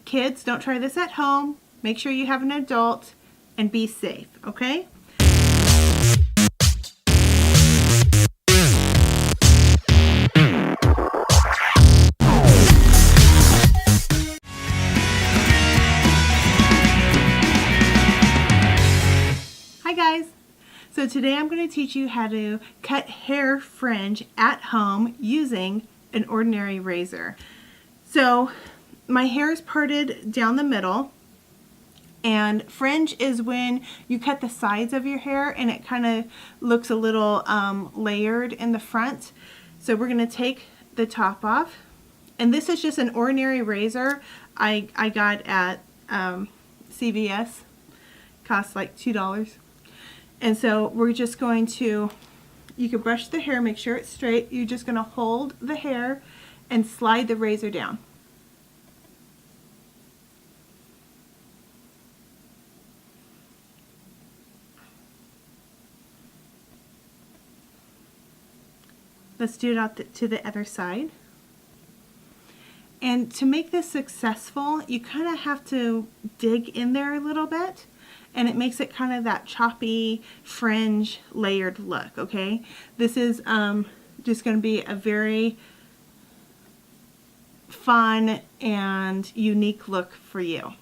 kids, don't try this at home. Make sure you have an adult and be safe, okay? Hi guys! So today I'm going to teach you how to cut hair fringe at home using an ordinary razor. So my hair is parted down the middle, and fringe is when you cut the sides of your hair and it kind of looks a little layered in the front. So we're going to take the top off, and this is just an ordinary razor I got at CVS. Costs like $2. And so we're just going to, you can brush the hair, make sure it's straight. You're just going to hold the hair and slide the razor down. Let's do it out to the other side. And to make this successful, you kind of have to dig in there a little bit. And it makes it kind of that choppy fringe layered look, okay? This is just going to be a very fun and unique look for you.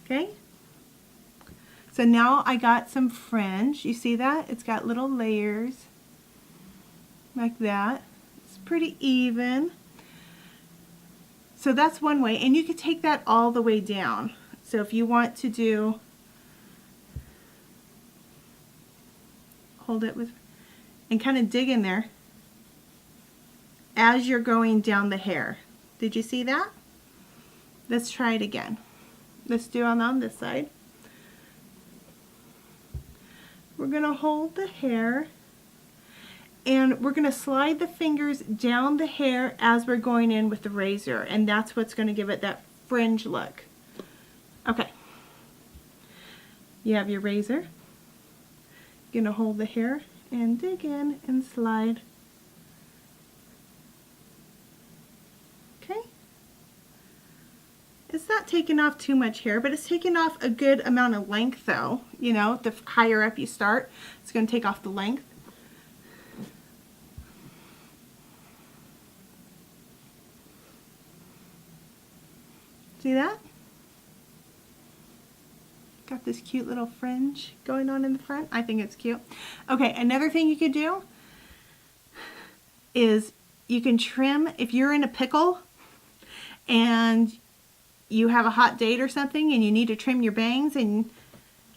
Okay? So now I got some fringe. You see that? It's got little layers like that. It's pretty even. So that's one way, and you could take that all the way down. So if you want to do, hold it with, and kind of dig in there as you're going down the hair. Did you see that? Let's try it again. Let's do it on this side. We're going to hold the hair, and we're going to slide the fingers down the hair as we're going in with the razor, and that's what's going to give it that fringe look. Okay. You have your razor. You're going to hold the hair and dig in and slide. Okay. It's not taking off too much hair, but it's taking off a good amount of length though. You know, the higher up you start, it's going to take off the length. See that? Got this cute little fringe going on in the front. I think it's cute. Okay, another thing you could do is you can trim, if you're in a pickle and you have a hot date or something and you need to trim your bangs and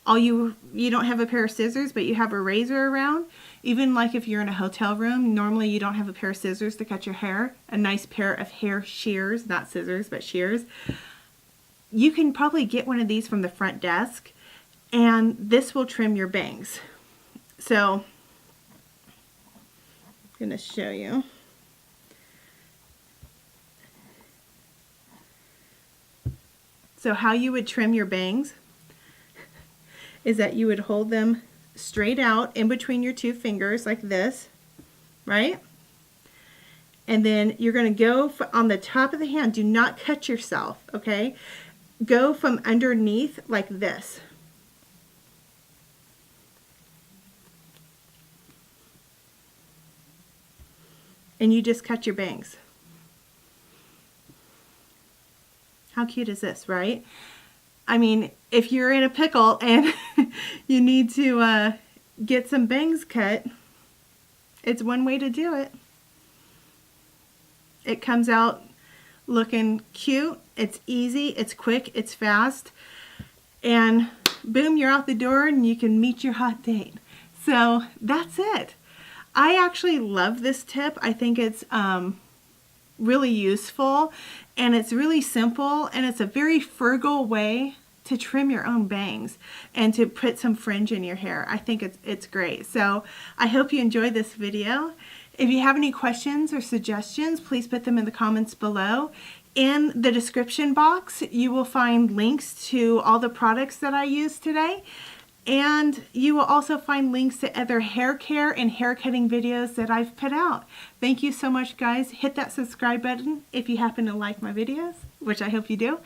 you don't have a pair of scissors but you have a razor around, even like if you're in a hotel room, normally you don't have a pair of scissors to cut your hair, a nice pair of hair shears, not scissors but shears. You can probably get one of these from the front desk, and this will trim your bangs. So I'm going to show you. So how you would trim your bangs is that you would hold them straight out in between your two fingers like this, right? And then you're going to go on the top of the hand. Do not cut yourself, okay? Go from underneath like this. And you just cut your bangs. How cute is this, right? I mean, if you're in a pickle and you need to get some bangs cut, it's one way to do it. It comes out looking cute, it's easy, it's quick, it's fast, and boom, you're out the door and you can meet your hot date. So that's it. I actually love this tip. I think it's really useful, and it's really simple, and it's a very frugal way to trim your own bangs and to put some fringe in your hair. I think it's great. So I hope you enjoyed this video. If you have any questions or suggestions, please put them in the comments below. In the description box, you will find links to all the products that I used today. And you will also find links to other hair care and hair cutting videos that I've put out. Thank you so much, guys. Hit that subscribe button if you happen to like my videos, which I hope you do.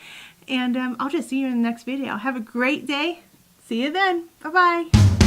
And I'll just see you in the next video. Have a great day. See you then. Bye-bye.